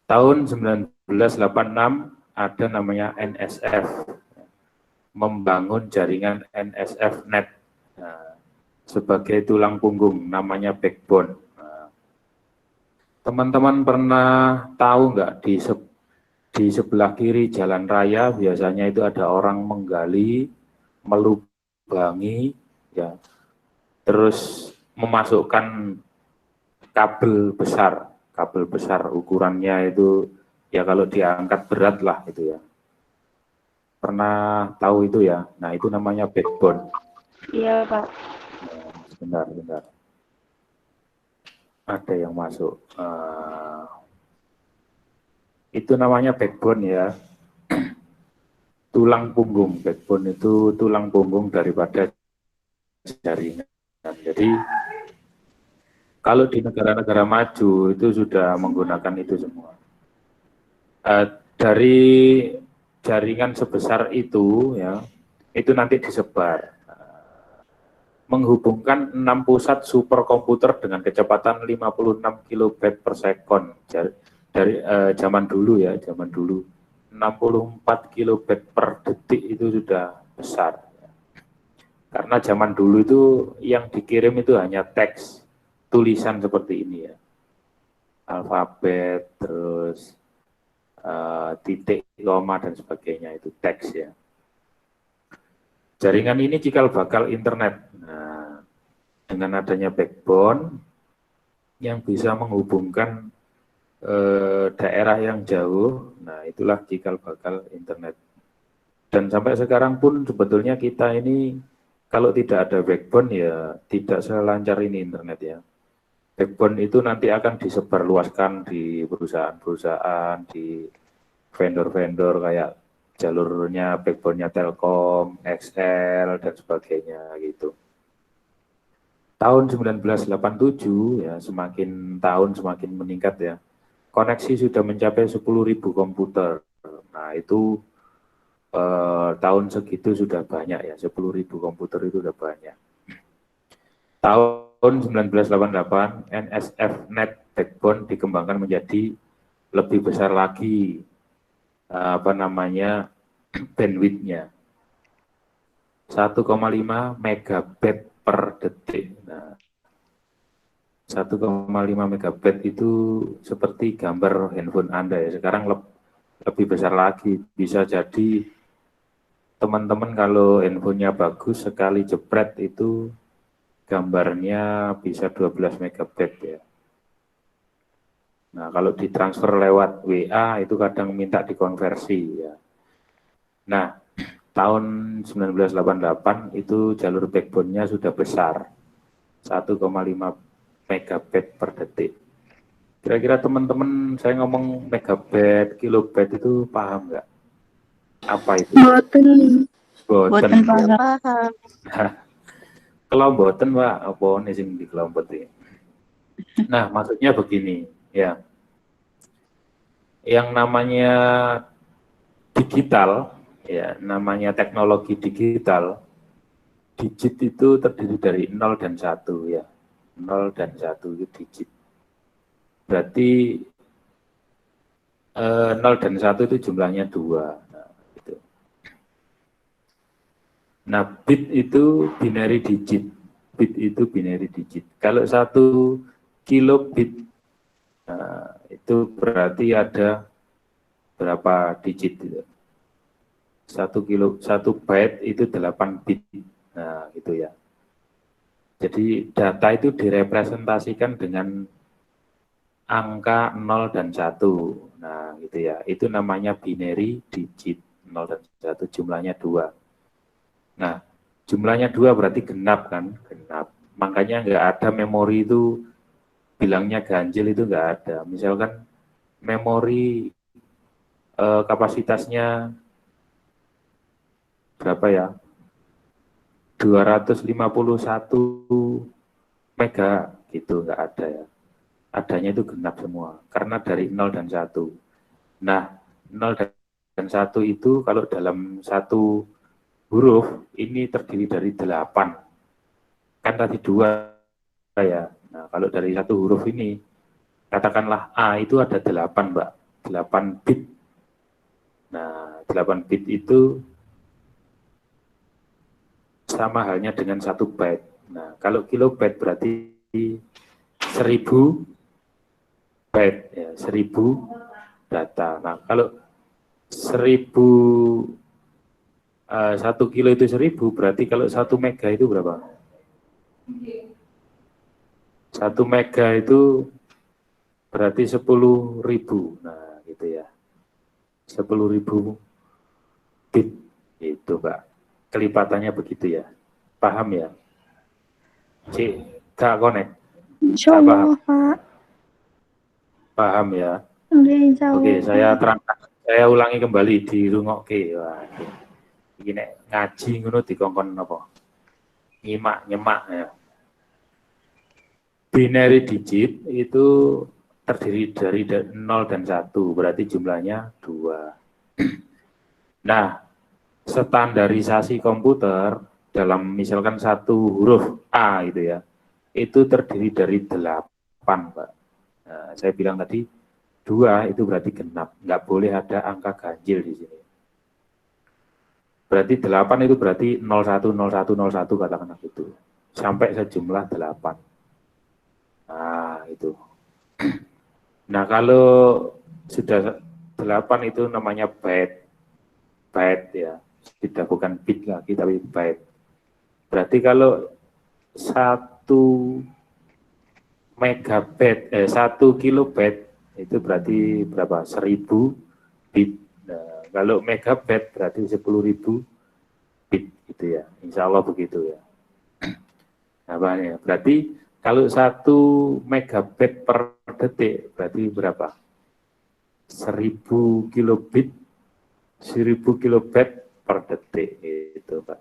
Tahun 1986 ada namanya NSF, membangun jaringan NSF-Net sebagai tulang punggung, namanya backbone. Teman-teman pernah tahu nggak di sebelah kiri jalan raya biasanya itu ada orang menggali, melubangi, ya, terus memasukkan kabel besar ukurannya itu ya kalau diangkat berat lah itu ya. Pernah tahu itu ya? Nah itu namanya backbone. Iya Pak. Bentar. Ada yang masuk. Itu namanya backbone ya. Tulang punggung. Backbone itu tulang punggung daripada jaringan. Jadi kalau di negara-negara maju itu sudah menggunakan itu semua. Dari jaringan sebesar itu ya, itu nanti disebar. Menghubungkan 6 pusat superkomputer dengan kecepatan 56 kilobit per sekon. Dari zaman dulu ya, 64 kilobit per detik itu sudah besar. Karena zaman dulu itu yang dikirim itu hanya teks, tulisan seperti ini ya. Alfabet, terus titik, koma, dan sebagainya, itu teks ya. Jaringan ini cikal bakal internet. Nah, dengan adanya backbone yang bisa menghubungkan daerah yang jauh, nah itulah cikal bakal internet. Dan sampai sekarang pun sebetulnya kita ini kalau tidak ada backbone ya tidak selancar ini internet ya. Backbone itu nanti akan disebarluaskan di perusahaan-perusahaan, di vendor-vendor kayak jalurnya backbone-nya Telkom, XL, dan sebagainya gitu. Tahun 1987 ya semakin tahun semakin meningkat ya. Koneksi sudah mencapai 10.000 komputer. Nah itu tahun segitu sudah banyak ya, 10.000 komputer itu sudah banyak. Tahun 1988 NSF-Net backbone dikembangkan menjadi lebih besar lagi bandwidth-nya 1,5 megabit per detik. Nah, 1,5 megabit itu seperti gambar handphone Anda ya. Sekarang lebih besar lagi. Bisa jadi teman-teman kalau handphonenya bagus sekali jepret itu gambarnya bisa 12 megabit ya. Nah, kalau ditransfer lewat WA itu kadang minta dikonversi ya. Nah, tahun 1988 itu jalur backbone-nya sudah besar. 1,5 megabit per detik. Kira-kira teman-teman saya ngomong megabit, kilobit itu paham nggak? Apa itu? Boten paham. Kalau boten Pak, apa nih sing dikelompoti? Nah, maksudnya begini, ya. Yang namanya digital, ya, namanya teknologi digital, digit itu terdiri dari 0 dan 1 ya. 0 dan 1 itu digit. Berarti 0 dan 1 itu jumlahnya 2. Nah, gitu. Nah, bit itu binary digit. Bit itu binary digit. Kalau 1 kilobit, nah, itu berarti ada berapa digit itu? 1 byte itu 8 bit. Nah, gitu ya. Jadi data itu direpresentasikan dengan angka 0 dan 1. Nah, gitu ya. Itu namanya binary digit. 0 dan 1 jumlahnya 2. Nah, jumlahnya 2 berarti genap kan? Genap. Makanya nggak ada memori itu bilangnya ganjil itu nggak ada. Misalkan memori kapasitasnya berapa ya? 251 mega gitu nggak ada ya. Adanya itu genap semua karena dari 0 dan 1. Nah, 0 dan 1 itu kalau dalam satu huruf ini terdiri dari 8. Kan tadi 2 ya. Nah, kalau dari satu huruf ini katakanlah A itu ada 8, Mbak. 8 bit. Nah, 8 bit itu sama halnya dengan 1 byte. Nah, kalau kilobyte berarti 1000 byte, ya, 1000 data. Nah, kalau 1 kilo itu 1000, berarti kalau 1 mega itu berapa? 1 mega itu berarti 10.000. Nah, gitu ya. 10.000 bit itu, Pak. Kelipatannya begitu ya. Paham ya? Cik, gak connect? Insya Gak paham? Allah, Pak. Paham ya? Insya Oke, Allah, saya Pak. terangkan. Saya ulangi kembali di rungokke. Wah, iki nek ngaji ngono dikongkon apa? Nyimak ya. Binary digit itu terdiri dari 0 dan 1, berarti jumlahnya 2. Nah, standarisasi komputer dalam misalkan satu huruf A itu ya, itu terdiri dari 8, Pak. Nah, saya bilang tadi 2 itu berarti genap, nggak boleh ada angka ganjil di sini. Berarti 8 itu berarti 01, 01, 01 katakanlah gitu. Sampai sejumlah 8. Nah, itu. Nah, kalau sudah 8 itu namanya byte. Byte ya. Tidak bukan bit lagi, tapi byte. Berarti kalau 1 megabyte, 1 kilobyte itu berarti berapa? 1000 bit. Nah, kalau megabyte berarti 10.000 bit gitu ya. Insya Allah begitu ya. Nah, ya. Berarti kalau 1 megabyte per detik berarti berapa? 1000 kilobit, 1000 kilobyte per detik itu, Pak.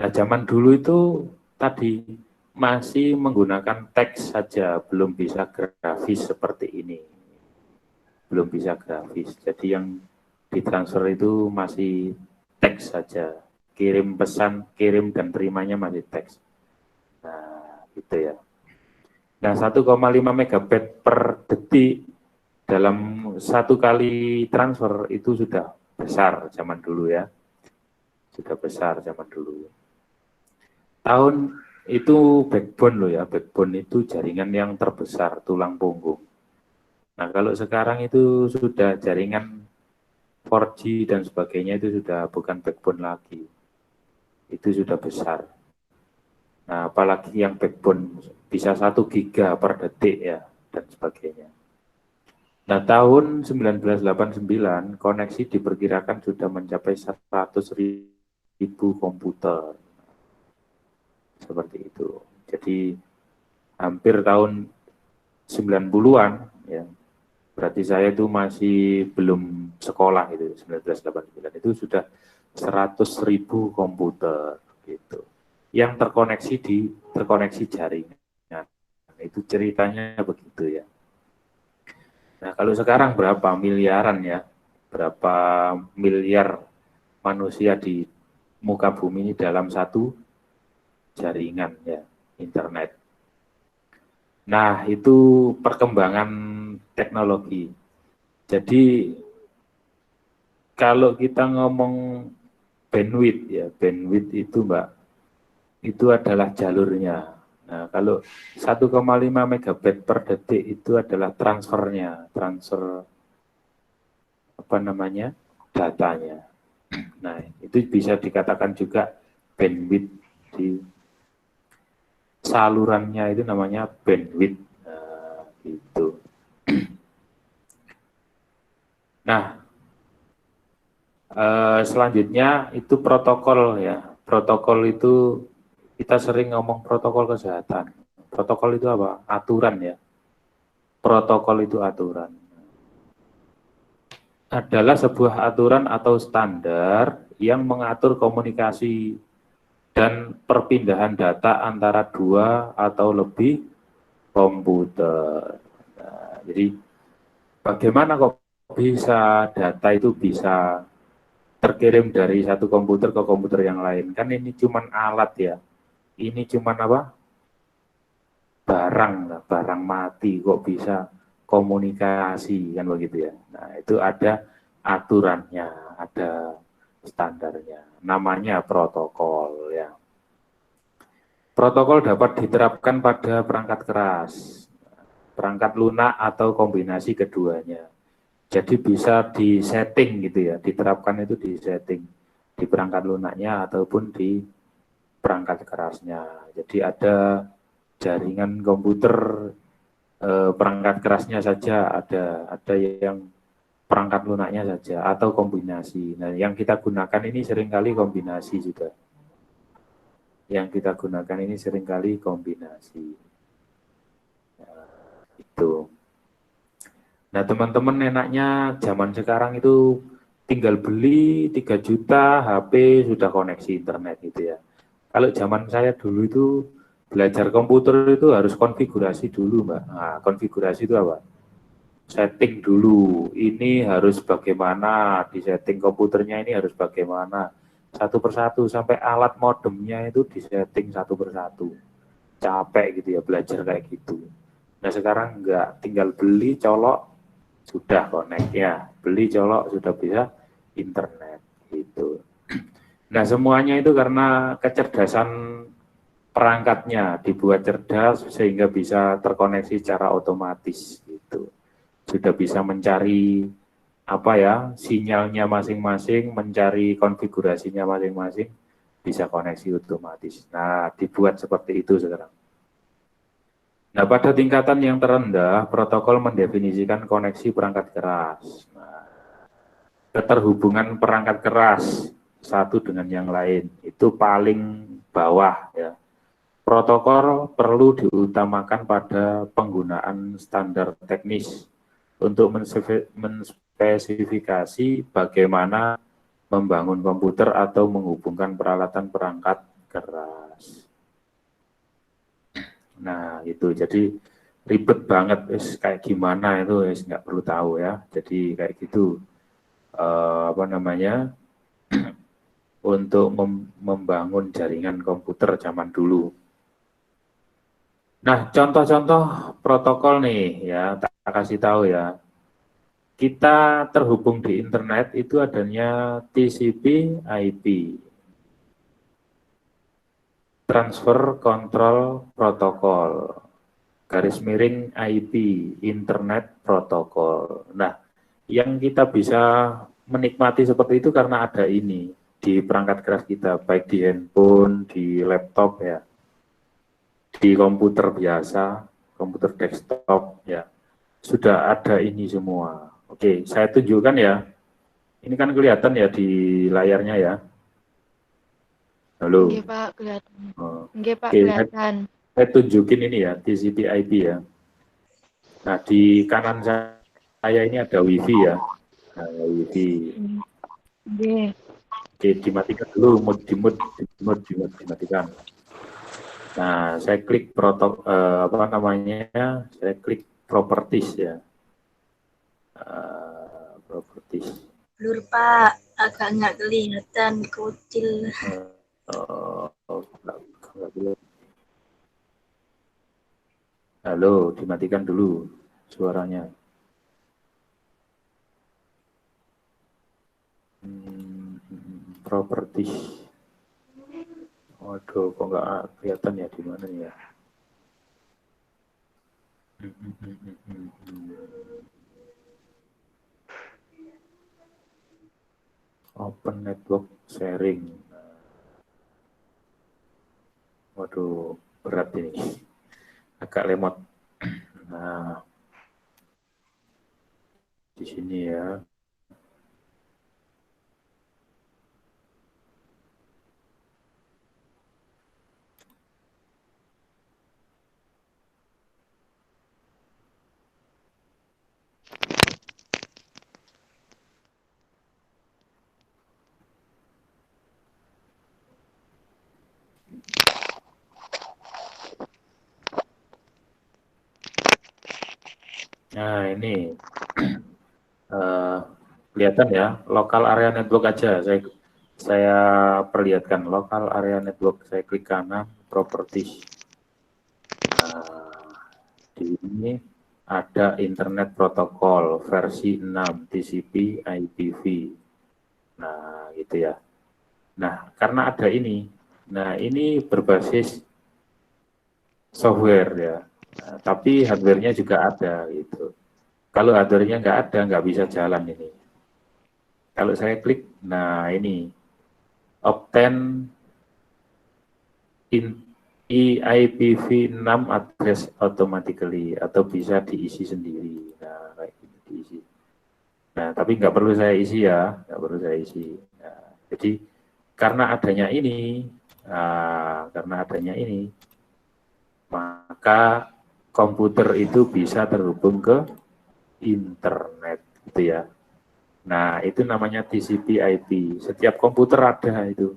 Nah, zaman dulu itu tadi masih menggunakan teks saja, belum bisa grafis seperti ini. Belum bisa grafis. Jadi yang ditransfer itu masih teks saja. Kirim pesan, kirim dan terimanya masih teks. Nah, gitu ya. Nah, 1,5 megabyte per detik dalam 1 kali transfer itu sudah besar zaman dulu ya. Sudah besar zaman dulu. Tahun itu backbone loh ya, backbone itu jaringan yang terbesar, tulang punggung. Nah, kalau sekarang itu sudah jaringan 4G dan sebagainya itu sudah bukan backbone lagi. Itu sudah besar. Nah, apalagi yang backbone bisa 1 giga per detik ya, dan sebagainya. Nah, tahun 1989, koneksi diperkirakan sudah mencapai 100.000 komputer. Seperti itu. Jadi, hampir tahun 90-an, ya, berarti saya itu masih belum sekolah itu, 1989, itu sudah 100.000 komputer, gitu. Yang terkoneksi jaringan. Nah, itu ceritanya begitu ya. Nah, kalau sekarang berapa miliaran ya, berapa miliar manusia di muka bumi ini dalam satu jaringan ya, internet. Nah, itu perkembangan teknologi. Jadi, kalau kita ngomong bandwidth ya, bandwidth itu Mbak, itu adalah jalurnya. Nah, kalau 1,5 megabyte per detik itu adalah transfernya, transfer apa namanya, datanya. Nah, itu bisa dikatakan juga bandwidth di salurannya itu namanya bandwidth. Nah, gitu. Nah, selanjutnya itu protokol ya. Protokol itu kita sering ngomong protokol kesehatan. Protokol itu apa? Aturan ya. Protokol itu aturan. Adalah sebuah aturan atau standar yang mengatur komunikasi dan perpindahan data antara 2 atau lebih komputer. Nah, jadi bagaimana kok bisa data itu bisa terkirim dari satu komputer ke komputer yang lain? Kan ini cuman alat ya. Ini cuman apa? Barang mati kok bisa komunikasi, kan begitu ya. Nah, itu ada aturannya, ada standarnya. Namanya protokol ya. Protokol dapat diterapkan pada perangkat keras, perangkat lunak atau kombinasi keduanya. Jadi bisa disetting gitu ya, diterapkan itu disetting di perangkat lunaknya ataupun di perangkat kerasnya. Jadi ada jaringan komputer perangkat kerasnya saja, ada yang perangkat lunaknya saja atau kombinasi. Nah, yang kita gunakan ini seringkali kombinasi juga. Yang kita gunakan ini seringkali kombinasi. Nah, itu. Nah, teman-teman enaknya zaman sekarang itu tinggal beli 3 juta HP sudah koneksi internet gitu ya. Kalau zaman saya dulu itu belajar komputer itu harus konfigurasi dulu, Mbak. Nah, konfigurasi itu apa? Setting dulu, ini harus bagaimana, di setting komputernya ini harus bagaimana. Satu persatu sampai alat modemnya itu di setting satu persatu. Capek gitu ya belajar kayak gitu. Nah, sekarang enggak, tinggal beli, colok, sudah connect ya, beli colok sudah bisa internet gitu. Nah, semuanya itu karena kecerdasan perangkatnya dibuat cerdas sehingga bisa terkoneksi secara otomatis gitu. Sudah bisa mencari apa ya, sinyalnya masing-masing, mencari konfigurasinya masing-masing, bisa koneksi otomatis. Nah, dibuat seperti itu sekarang. Nah, pada tingkatan yang terendah, protokol mendefinisikan koneksi perangkat keras. Nah, keterhubungan perangkat keras satu dengan yang lain itu paling bawah ya. Protokol perlu diutamakan pada penggunaan standar teknis untuk menspesifikasi bagaimana membangun komputer atau menghubungkan peralatan perangkat keras. Nah, itu jadi ribet banget, kayak gimana itu nggak perlu tahu ya. Jadi kayak gitu, apa namanya, untuk membangun jaringan komputer zaman dulu. Nah, contoh-contoh protokol nih ya, tak kasih tahu ya. Kita terhubung di internet itu adanya TCP/IP, Transfer Control Protocol, garis miring IP, Internet Protocol. Nah, yang kita bisa menikmati seperti itu karena ada ini di perangkat keras kita, baik di handphone, di laptop ya, di komputer biasa, komputer desktop ya, sudah ada ini semua. Oke, saya tunjukkan ya. Ini kan kelihatan ya di layarnya ya. Halo. Nggih, Pak, kelihatan. Oh. Nggih, Pak, Oke, kelihatan. saya tunjukin ini ya, TCP/IP ya. Nah, di kanan saya ini ada WiFi ya. Nah, WiFi. Nggih. Oke, dimatikan dulu, dimatikan. Nah, saya klik apa namanya? Saya klik properties ya. Properties. Blur, Pak, agak nggak kelihatan, kecil. Halo, dimatikan dulu suaranya. Properties. Waduh, kok nggak kelihatan ya di mana ya? Open network sharing. Waduh, berat ini. Agak lemot. Nah, di sini ya. Nah, ini kelihatan ya, local area network aja. Saya perlihatkan local area network. Saya klik kanan, properties. Nah, di sini ada Internet Protocol versi 6 TCP IPv. Nah, gitu ya. Nah, karena ada ini, nah ini berbasis software ya, nah, tapi hardware-nya juga ada gitu. Kalau hardware-nya nggak ada, nggak bisa jalan ini. Kalau saya klik, nah ini obtain IPv6 address automatically atau bisa diisi sendiri. Nah, kayak gitu diisi. Nah, tapi nggak perlu saya isi ya, nggak perlu saya isi. Nah, jadi karena adanya ini, maka komputer itu bisa terhubung ke internet, gitu ya. Nah, itu namanya TCP/IP. Setiap komputer ada itu.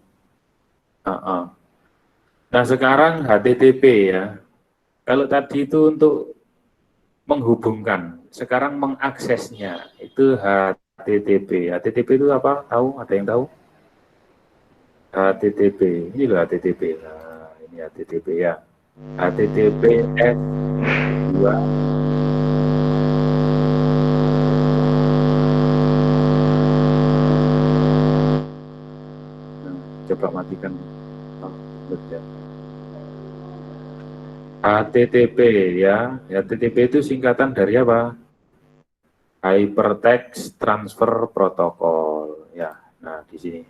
Nah, sekarang HTTP ya. Kalau tadi itu untuk menghubungkan, sekarang mengaksesnya itu HTTP. HTTP itu apa? Tahu? Ada yang tahu? HTTP. Ini loh HTTP. Nah, ini HTTP ya. HTTPS 2. Nah, coba matikan ya. HTTP ya. HTTP itu singkatan dari apa? Hypertext Transfer Protocol ya. Nah, di sini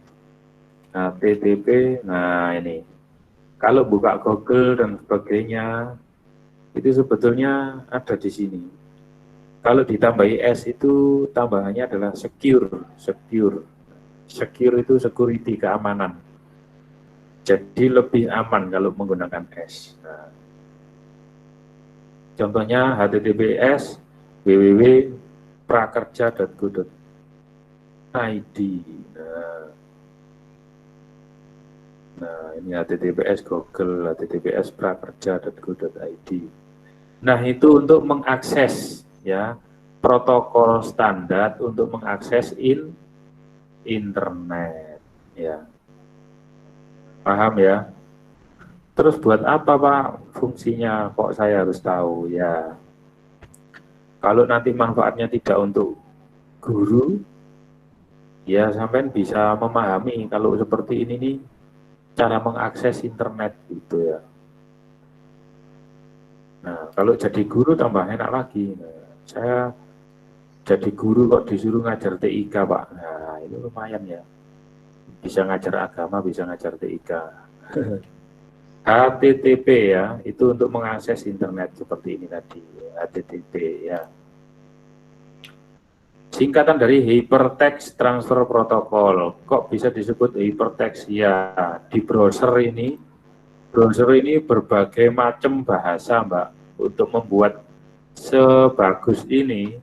HTTP. Nah, ini kalau buka Google dan sebagainya itu sebetulnya ada di sini. Kalau ditambahi S itu tambahannya adalah secure. Secure itu security, keamanan. Jadi lebih aman kalau menggunakan S. Nah, contohnya HTTPS www.prakerja.go.id. Nah, ini HTTPS Google, HTTPS prakerja.go.id. Nah, itu untuk mengakses ya protokol standar untuk mengakses internet ya. Paham ya? Terus buat apa Pak fungsinya, kok saya harus tahu ya? Kalau nanti manfaatnya tidak untuk guru, ya sampai bisa memahami kalau seperti ini nih cara mengakses internet gitu ya. Nah, kalau jadi guru tambah enak lagi. Nah, saya jadi guru kok disuruh ngajar TIK Pak. Nah, itu lumayan ya. Bisa ngajar agama, bisa ngajar TIK. HTTP ya, itu untuk mengakses internet seperti ini tadi, HTTP ya. Singkatan dari Hypertext Transfer Protocol. Kok bisa disebut hypertext? Ya, di browser ini berbagai macam bahasa, Mbak, untuk membuat sebagus ini,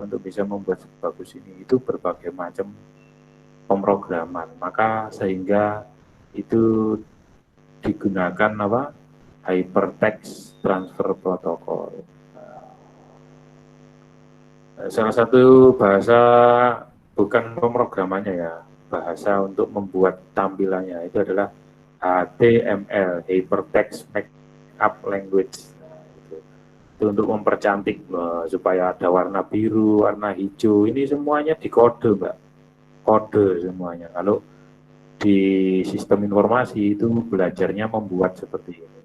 untuk bisa membuat sebagus ini, itu berbagai macam pemrograman. Maka sehingga itu digunakan apa? Hypertext Transfer Protocol. Salah satu bahasa, bukan pemrogramannya ya, bahasa untuk membuat tampilannya itu adalah HTML, Hypertext Markup Language. Nah, itu untuk mempercantik supaya ada warna biru, warna hijau. Ini semuanya dikode, Mbak. Kode semuanya. Kalau di sistem informasi itu belajarnya membuat seperti ini.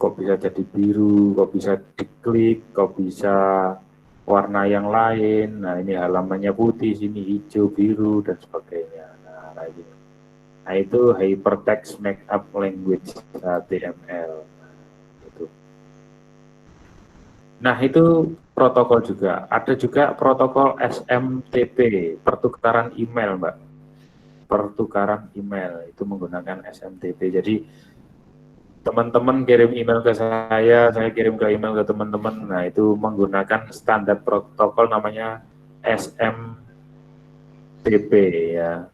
Kok bisa jadi biru, kok bisa diklik, kok bisa warna yang lain. Nah, ini halamannya putih, sini hijau, biru, dan sebagainya. Nah, kayak gini. Nah, itu Hypertext Markup Language, HTML. Nah, itu protokol juga. Ada juga protokol SMTP, pertukaran email, Mbak. Pertukaran email, itu menggunakan SMTP. Jadi, teman-teman kirim email ke saya kirim ke email ke teman-teman. Nah, itu menggunakan standar protokol namanya SMTP ya.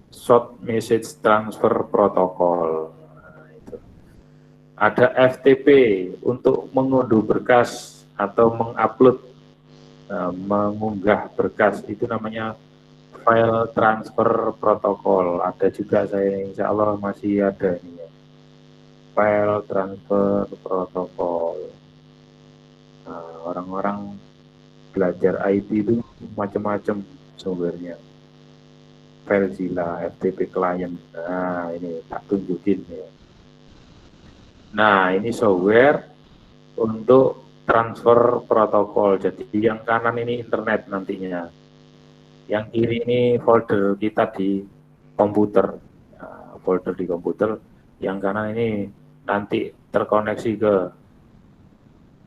Short Message Transfer Protocol. Nah, itu. Ada FTP untuk mengunduh berkas atau mengupload, mengunggah berkas, itu namanya File Transfer Protocol. Ada juga, saya insya Allah masih ada ini ya. File Transfer Protocol. Nah, orang-orang belajar IT itu macam-macam sumbernya. Filezilla, FTP client. Nah, ini tak tunjukin ya. Nah, ini software untuk transfer protokol. Jadi yang kanan ini internet nantinya. Yang kiri ini folder kita di komputer. Nah, folder di komputer. Yang kanan ini nanti terkoneksi ke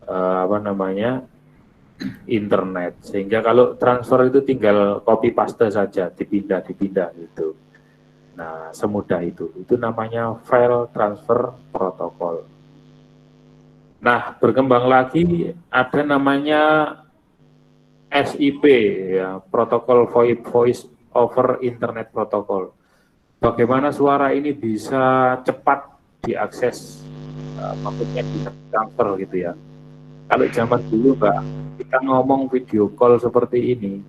apa namanya internet, sehingga kalau transfer itu tinggal copy paste saja, dipindah gitu. Nah, semudah itu namanya file transfer protokol. Nah, berkembang lagi ada namanya SIP ya, protokol voice over internet protocol. Bagaimana suara ini bisa cepat diakses, maksudnya bisa transfer gitu ya. Kalau zaman dulu Mbak, kita ngomong video call seperti ini,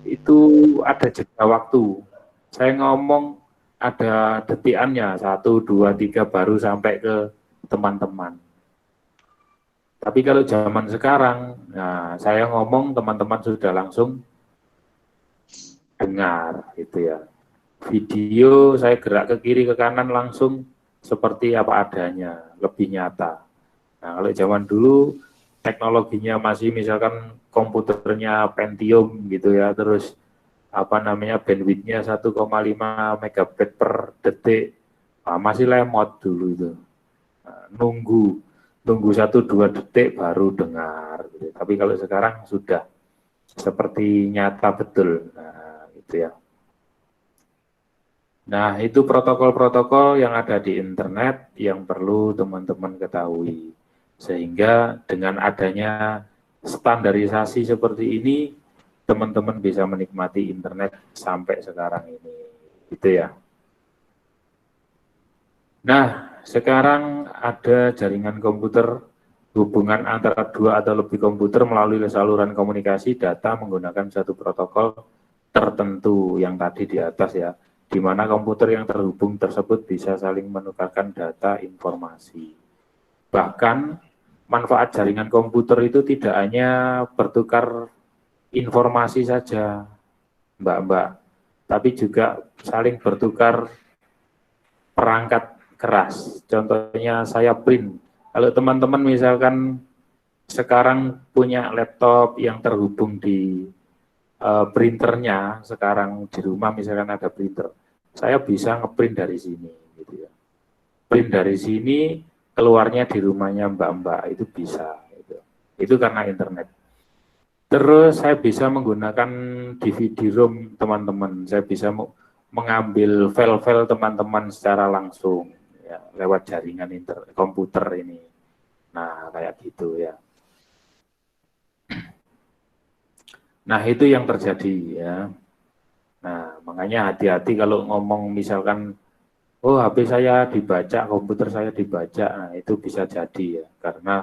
itu ada jeda waktu. Saya ngomong ada detikannya, 1, 2, 3 baru sampai ke teman-teman. Tapi kalau zaman sekarang, nah saya ngomong teman-teman sudah langsung dengar gitu ya. Video saya gerak ke kiri ke kanan langsung seperti apa adanya, lebih nyata. Nah, kalau zaman dulu teknologinya masih misalkan komputernya Pentium gitu ya, terus apa namanya bandwidthnya 1,5 megabit per detik, nah, masih lemot dulu itu. Nah, nunggu 1-2 detik baru dengar. Gitu. Tapi kalau sekarang sudah seperti nyata betul. Nah, gitu ya. Nah, itu protokol-protokol yang ada di internet yang perlu teman-teman ketahui. Sehingga dengan adanya standarisasi seperti ini, teman-teman bisa menikmati internet sampai sekarang ini. Gitu ya. Nah, sekarang ada jaringan komputer, hubungan antara 2 atau lebih komputer melalui saluran komunikasi data menggunakan satu protokol tertentu yang tadi di atas ya, di mana komputer yang terhubung tersebut bisa saling menukarkan data informasi. Bahkan manfaat jaringan komputer itu tidak hanya bertukar informasi saja, Mbak-mbak, tapi juga saling bertukar perangkat keras. Contohnya saya print. Kalau teman-teman misalkan sekarang punya laptop yang terhubung di printernya, sekarang di rumah misalkan ada printer, saya bisa ngeprint dari sini gitu ya. Print dari sini, keluarnya di rumahnya mbak-mbak itu bisa gitu. Itu karena internet. Terus saya bisa menggunakan DVD-ROM teman-teman, saya bisa mengambil file-file teman-teman secara langsung ya, lewat jaringan komputer ini. Nah, kayak gitu ya. Nah, itu yang terjadi ya. Nah, makanya hati-hati kalau ngomong misalkan, oh HP saya dibaca, komputer saya dibaca, nah itu bisa jadi ya, karena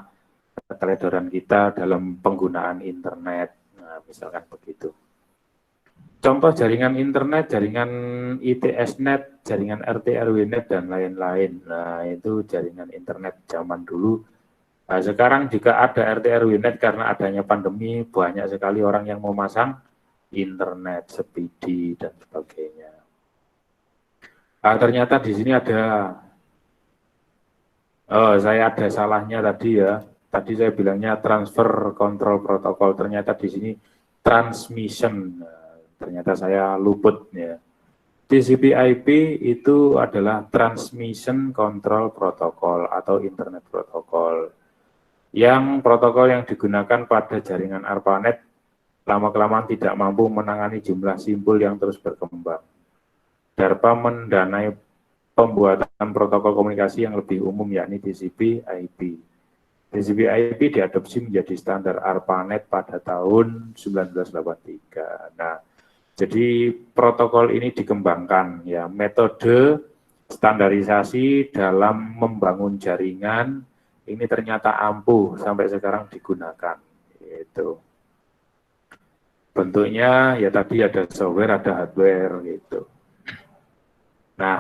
keteledoran kita dalam penggunaan internet, nah misalkan begitu. Contoh jaringan internet, jaringan ITS-net, jaringan RT-RW-net, dan lain-lain. Nah, itu jaringan internet zaman dulu. Nah, sekarang jika ada RT-RW-net karena adanya pandemi, banyak sekali orang yang memasang internet, speedy, dan sebagainya. Nah, ternyata di sini ada, oh saya ada salahnya tadi ya. Tadi saya bilangnya transfer control protokol, ternyata di sini transmission. Nah, ternyata saya luput ya. TCP/IP itu adalah Transmission Control Protocol atau Internet Protocol. Yang protokol yang digunakan pada jaringan ARPANET lama-kelamaan tidak mampu menangani jumlah simpul yang terus berkembang. DARPA mendanai pembuatan protokol komunikasi yang lebih umum yakni TCP/IP. TCP/IP diadopsi menjadi standar ARPANET pada tahun 1983. Nah, jadi protokol ini dikembangkan ya, metode standarisasi dalam membangun jaringan ini ternyata ampuh sampai sekarang digunakan. Itu bentuknya ya tadi ada software, ada hardware gitu. Nah,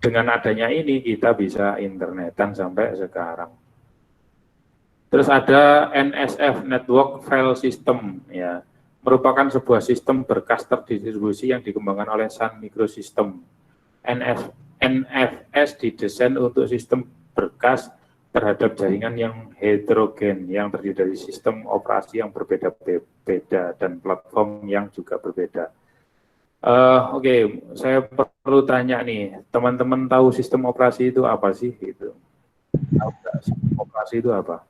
dengan adanya ini kita bisa internetan sampai sekarang. Terus ada NSF, Network File System, ya, merupakan sebuah sistem berkas terdistribusi yang dikembangkan oleh Sun Microsystem. NFS didesain untuk sistem berkas terhadap jaringan yang heterogen, yang terdiri dari sistem operasi yang berbeda-beda dan platform yang juga berbeda. Oke, saya perlu tanya nih, teman-teman tahu sistem operasi itu apa sih? Gitu. Tahu nggak sistem operasi itu apa?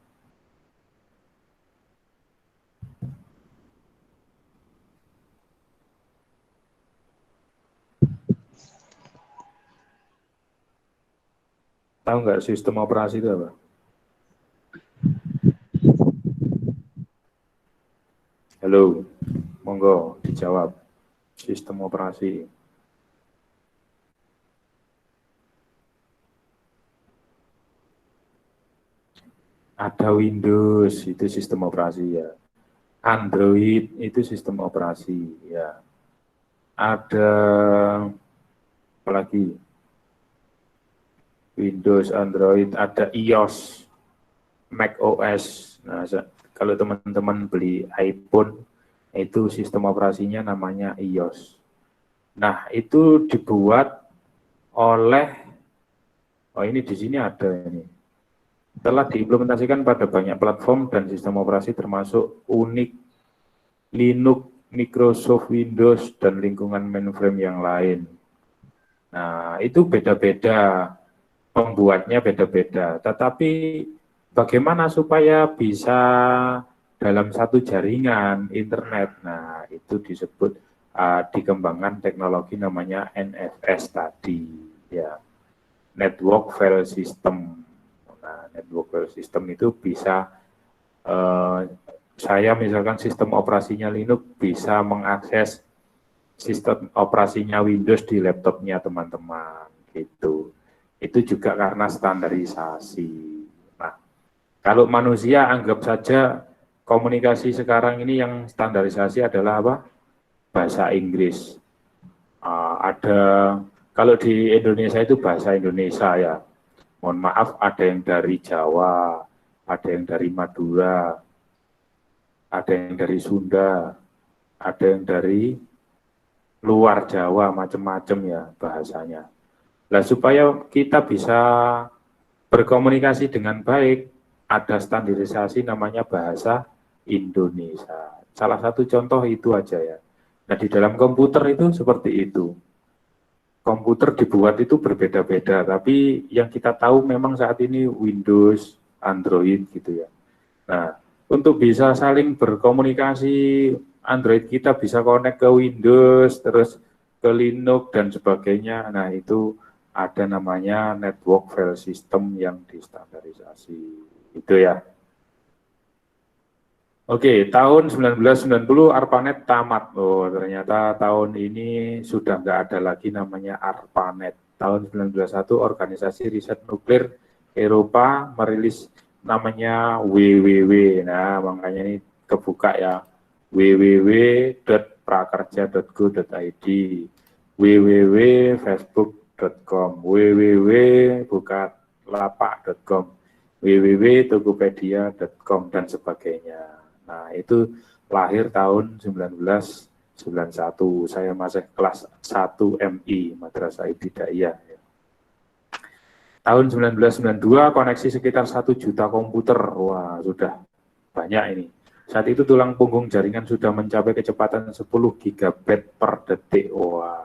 Tahu nggak sistem operasi itu apa? Halo, monggo dijawab. Sistem operasi. Ada Windows, itu sistem operasi ya. Android itu sistem operasi ya. Ada apa lagi? Windows, Android, ada iOS, Mac OS. Nah, kalau teman-teman beli iPhone, itu sistem operasinya namanya iOS. Nah, itu dibuat oleh, oh ini di sini ada ini. Telah diimplementasikan pada banyak platform dan sistem operasi termasuk Unix, Linux, Microsoft Windows, dan lingkungan mainframe yang lain. Nah, itu beda-beda, pembuatnya beda-beda. Tetapi bagaimana supaya bisa dalam satu jaringan internet? Nah, itu disebut dikembangkan teknologi namanya NFS tadi, ya, Network File System. Nah, network file system itu bisa saya misalkan sistem operasinya Linux bisa mengakses sistem operasinya Windows di laptopnya teman-teman gitu. Itu juga karena standarisasi. Nah, kalau manusia anggap saja komunikasi sekarang ini yang standarisasi adalah apa? Bahasa Inggris. Ada kalau di Indonesia itu bahasa Indonesia ya. Mohon maaf, ada yang dari Jawa, ada yang dari Madura, ada yang dari Sunda, ada yang dari luar Jawa, macam-macam ya bahasanya. Nah, supaya kita bisa berkomunikasi dengan baik, ada standarisasi namanya bahasa Indonesia. Salah satu contoh itu aja ya. Nah, di dalam komputer itu seperti itu. Komputer dibuat itu berbeda-beda, tapi yang kita tahu memang saat ini Windows, Android gitu ya. Nah, untuk bisa saling berkomunikasi, Android kita bisa connect ke Windows, terus ke Linux dan sebagainya. Nah, itu ada namanya network file system yang distandarisasi. Itu ya. Oke, tahun 1990 ARPANET tamat. Oh, ternyata tahun ini sudah nggak ada lagi namanya ARPANET. Tahun 1991 Organisasi Riset Nuklir Eropa merilis namanya WWW. Nah, makanya ini kebuka ya. www.prakerja.go.id, www.facebook.com, www.bukalapak.com, www.tokopedia.com, dan sebagainya. Nah, itu lahir tahun 1991. Saya masih kelas 1 MI, Madrasah Ibtidaiyah. Tahun 1992, koneksi sekitar 1 juta komputer. Wah, sudah banyak ini. Saat itu tulang punggung jaringan sudah mencapai kecepatan 10 gigabit per detik. Wah,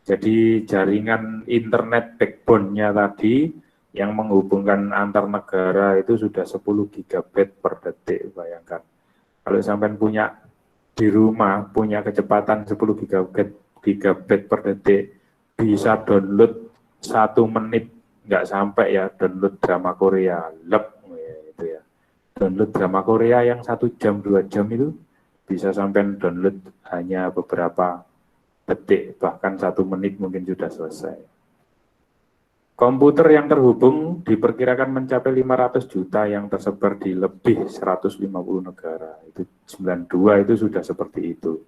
jadi jaringan internet backbone-nya tadi yang menghubungkan antar negara itu sudah 10 gigabit per detik, bayangkan. Kalau sampai punya di rumah, punya kecepatan 10 gigabit per detik, bisa download 1 menit, nggak sampai ya, download drama Korea, itu ya. Download drama Korea yang 1 jam, 2 jam itu, bisa sampai download hanya beberapa detik, bahkan 1 menit mungkin sudah selesai. Komputer yang terhubung diperkirakan mencapai 500 juta yang tersebar di lebih 150 negara. Itu 92 itu sudah seperti itu.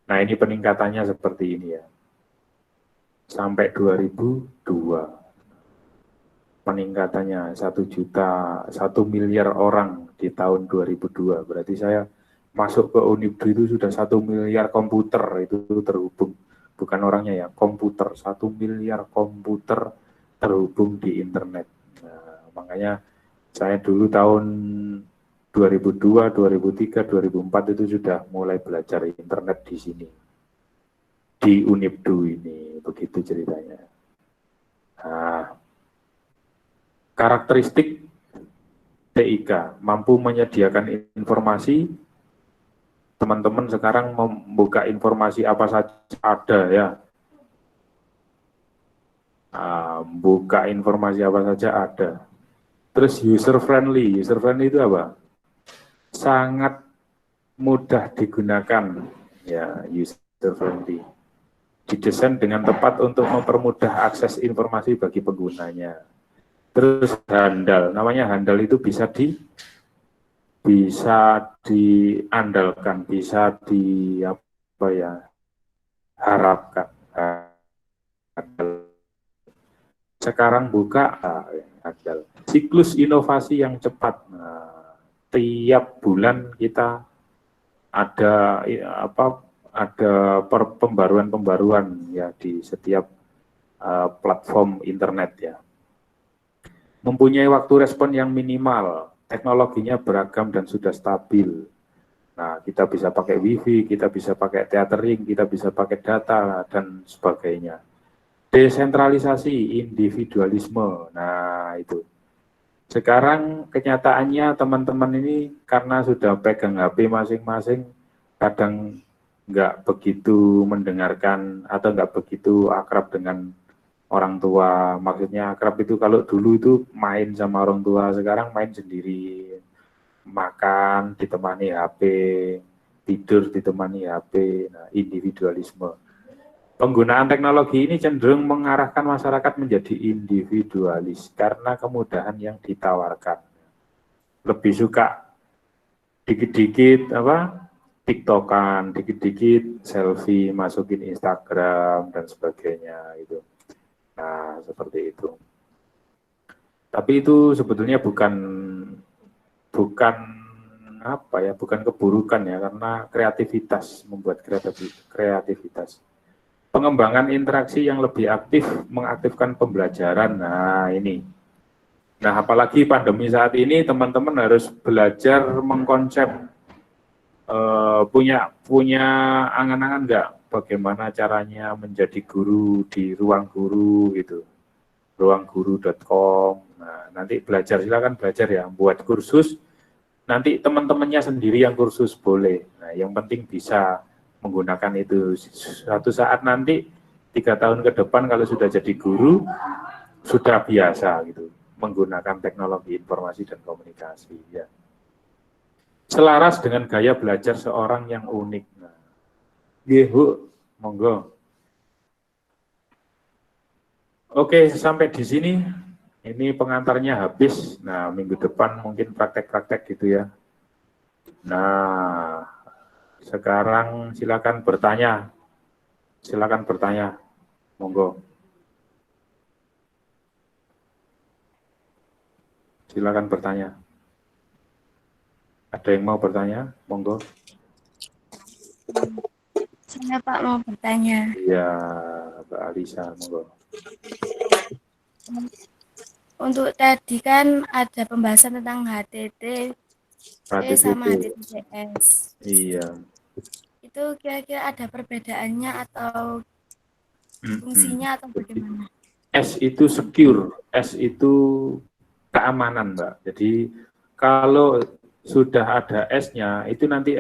Nah, ini peningkatannya seperti ini ya. Sampai 2002. peningkatannya 1 miliar orang di tahun 2002. Berarti saya masuk ke Unibdu itu sudah 1 miliar komputer itu terhubung, bukan orangnya ya, komputer, 1 miliar komputer terhubung di internet. Nah, makanya saya dulu tahun 2002, 2003, 2004 itu sudah mulai belajar internet di sini, di Unibdu ini, begitu ceritanya. Nah, karakteristik TIK, mampu menyediakan informasi. Teman-teman sekarang membuka informasi apa saja ada ya. Buka informasi apa saja ada. Terus user friendly itu apa? Sangat mudah digunakan ya, user friendly. Didesain dengan tepat untuk mempermudah akses informasi bagi penggunanya. Terus handal, namanya handal itu bisa diandalkan, bisa harapkan. Sekarang buka handal. Siklus inovasi yang cepat. Nah, tiap bulan kita ada pembaruan ya di setiap platform internet ya. Mempunyai waktu respon yang minimal, teknologinya beragam dan sudah stabil. Nah, kita bisa pakai wifi, kita bisa pakai tethering, kita bisa pakai data, dan sebagainya. Desentralisasi, individualisme, nah itu. Sekarang kenyataannya teman-teman ini karena sudah pegang HP masing-masing, kadang nggak begitu mendengarkan atau nggak begitu akrab dengan orang tua. Maksudnya akrab itu kalau dulu itu main sama orang tua, sekarang main sendiri, makan ditemani HP, tidur ditemani HP. Nah, individualisme. Penggunaan teknologi ini cenderung mengarahkan masyarakat menjadi individualis karena kemudahan yang ditawarkan. Lebih suka dikit-dikit TikTokan, dikit-dikit selfie, masukin Instagram dan sebagainya itu. Nah, seperti itu. Tapi itu sebetulnya bukan keburukan ya, karena kreativitas, membuat kreativitas. Pengembangan interaksi yang lebih aktif, mengaktifkan pembelajaran. Nah, ini. Nah, apalagi pandemi saat ini, teman-teman harus belajar mengkonsep, punya angan-angan nggak bagaimana caranya menjadi guru di ruang guru gitu, ruangguru.com. Nah, nanti silakan belajar ya, buat kursus. Nanti teman-temannya sendiri yang kursus boleh. Nah, yang penting bisa menggunakan itu. Suatu saat nanti 3 tahun ke depan kalau sudah jadi guru, sudah biasa gitu menggunakan teknologi informasi dan komunikasi ya. Selaras dengan gaya belajar seorang yang unik. Nah, Bu, monggo. Oke, sampai di sini. Ini pengantarnya habis. Nah, minggu depan mungkin praktek-praktek gitu ya. Nah, sekarang silakan bertanya. Monggo. Silakan bertanya. Ada yang mau bertanya? Monggo. Saya Pak mau bertanya. Iya, Mbak Alisa, monggo. Untuk tadi kan ada pembahasan tentang HTTP sama HTTPS. Iya. Itu kira-kira ada perbedaannya atau fungsinya atau bagaimana? S itu secure, S itu keamanan, Mbak. Jadi kalau sudah ada S-nya, itu nanti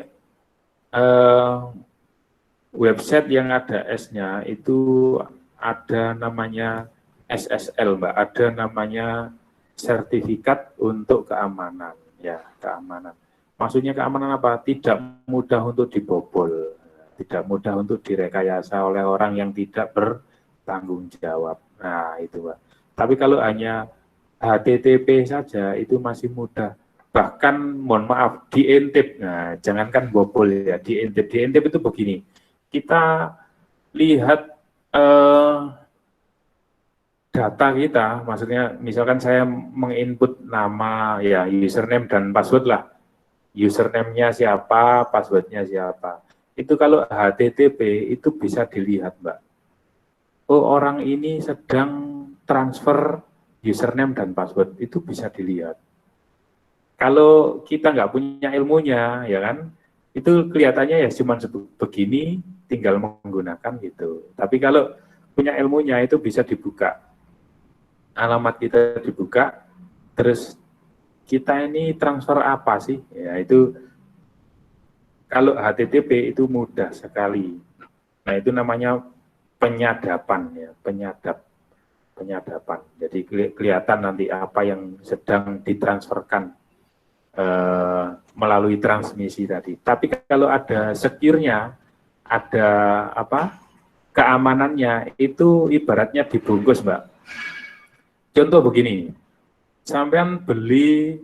website yang ada S-nya itu ada namanya SSL, Mbak. Ada namanya sertifikat untuk keamanan, ya, keamanan. Maksudnya keamanan apa? Tidak mudah untuk dibobol, tidak mudah untuk direkayasa oleh orang yang tidak bertanggung jawab. Nah, itu, Pak. Tapi kalau hanya HTTP saja itu masih mudah. Bahkan, mohon maaf, diintip. Nah, jangankan bobol ya, diintip. Diintip itu begini. Kita lihat data kita, maksudnya misalkan saya menginput nama, ya username dan password lah. Username-nya siapa, password-nya siapa. Itu kalau HTTP itu bisa dilihat, Mbak. Oh, orang ini sedang transfer username dan password, itu bisa dilihat. Kalau kita nggak punya ilmunya, ya kan, itu kelihatannya ya cuma begini, tinggal menggunakan gitu. Tapi kalau punya ilmunya itu bisa dibuka. Alamat kita dibuka, terus kita ini transfer apa sih? Ya itu kalau HTTP itu mudah sekali. Nah itu namanya penyadapan ya, penyadapan. Jadi kelihatan nanti apa yang sedang ditransferkan melalui transmisi tadi. Tapi kalau ada secure-nya, ada apa? Keamanannya itu ibaratnya dibungkus, Mbak. Contoh begini, sampean beli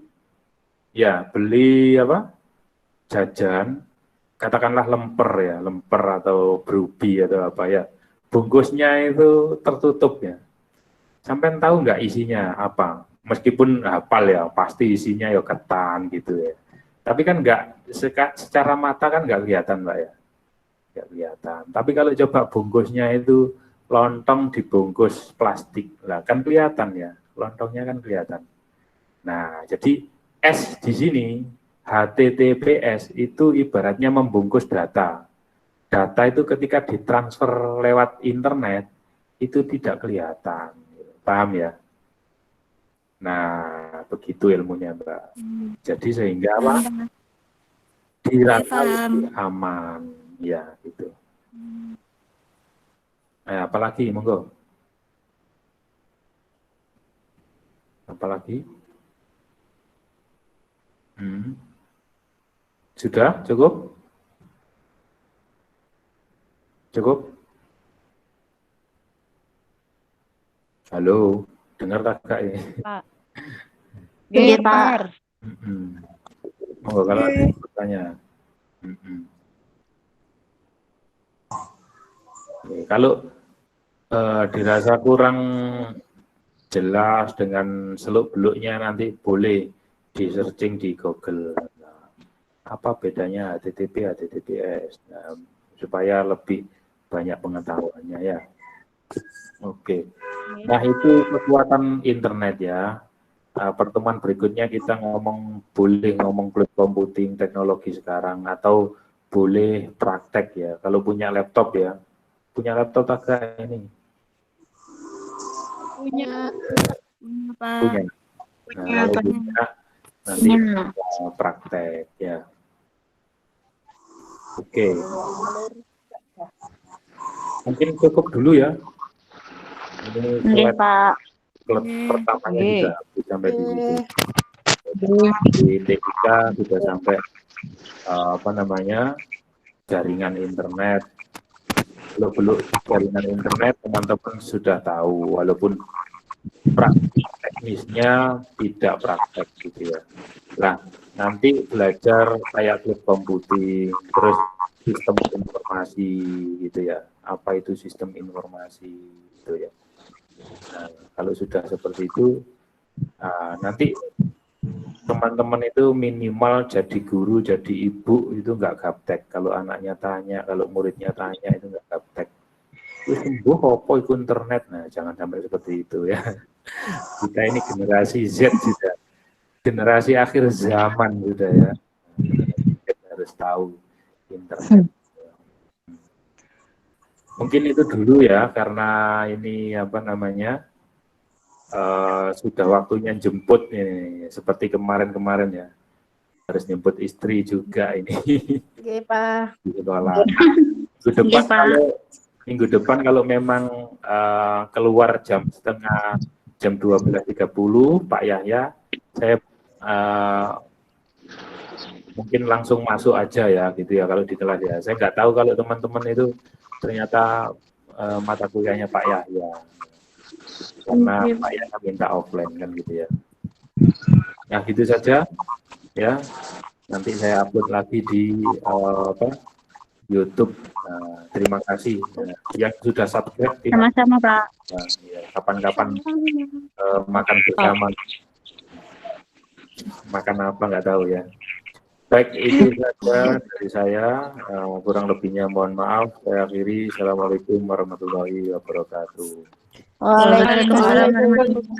apa? Jajan, katakanlah lemper atau brubi atau apa ya. Bungkusnya itu tertutup ya. Sampean tahu nggak isinya apa? Meskipun hafal ya, pasti isinya ya ketan gitu ya. Tapi kan nggak secara mata kan nggak kelihatan, Mbak ya. Nggak kelihatan. Tapi kalau coba bungkusnya itu lontong dibungkus plastik, lah kan kelihatan ya, lontongnya kan kelihatan. Nah, jadi S di sini HTTPS itu ibaratnya membungkus data. Data itu ketika ditransfer lewat internet itu tidak kelihatan, paham ya? Nah, begitu ilmunya, Mbak. Jadi sehingga apa? Dirasa lebih aman, ya gitu. Apalagi, monggo. Apalagi? Sudah cukup? Cukup? Halo, dengar tak Kak ini? Pak. Iya, Pak. Monggo kalau ada yang bertanya. Kalau dirasa kurang jelas dengan seluk-beluknya nanti boleh di searching di Google. Nah, apa bedanya HTTP, HTTPS? Nah, supaya lebih banyak pengetahuannya ya. Oke. Nah itu kekuatan internet ya. Pertemuan berikutnya kita boleh ngomong cloud computing teknologi sekarang atau boleh praktek ya. Kalau punya laptop ya. Punya laptop agak ini. Punya. Punya. Nah, kalau punya nanti praktek ya. Oke. Mungkin cukup dulu ya. Ini Pak. klub pertamanya juga sampai di situ. Di T3 sudah sampai jaringan internet. Belum jaringan internet teman-teman sudah tahu, walaupun praktik teknisnya tidak praktek gitu ya. Nah, nanti belajar kayak klub computing, terus sistem informasi gitu ya. Apa itu sistem informasi gitu ya. Nah, kalau sudah seperti itu, nanti teman-teman itu minimal jadi guru, jadi ibu itu nggak gaptek. Kalau anaknya tanya, kalau muridnya tanya itu nggak gaptek. Itu sembuh apa itu internet? Nah, jangan sampai seperti itu ya. Kita ini generasi Z sudah, generasi akhir zaman sudah ya. Kita harus tahu internet. Mungkin itu dulu ya, karena ini sudah waktunya jemput nih, seperti kemarin-kemarin ya. Harus jemput istri juga ini. Oke, Pak. Di sekolah. Minggu depan kalau memang keluar jam 12.30 Pak Yahya, saya mungkin langsung masuk aja ya gitu ya kalau di kelas ya. Saya nggak tahu kalau teman-teman itu ternyata mata kuliahnya Pak Yahya, karena Pak Yahya minta offline kan gitu ya. Nah gitu saja ya. Nanti saya upload lagi di YouTube. Nah, terima kasih yang sudah subscribe. Sama-sama, Pak. Nah, ya, kapan-kapan makan bersama. Makan apa nggak tahu ya. Baik, itu saja dari saya. Kurang lebihnya mohon maaf. Saya akhiri. Assalamualaikum warahmatullahi wabarakatuh. Waalaikumsalam warahmatullahi wabarakatuh.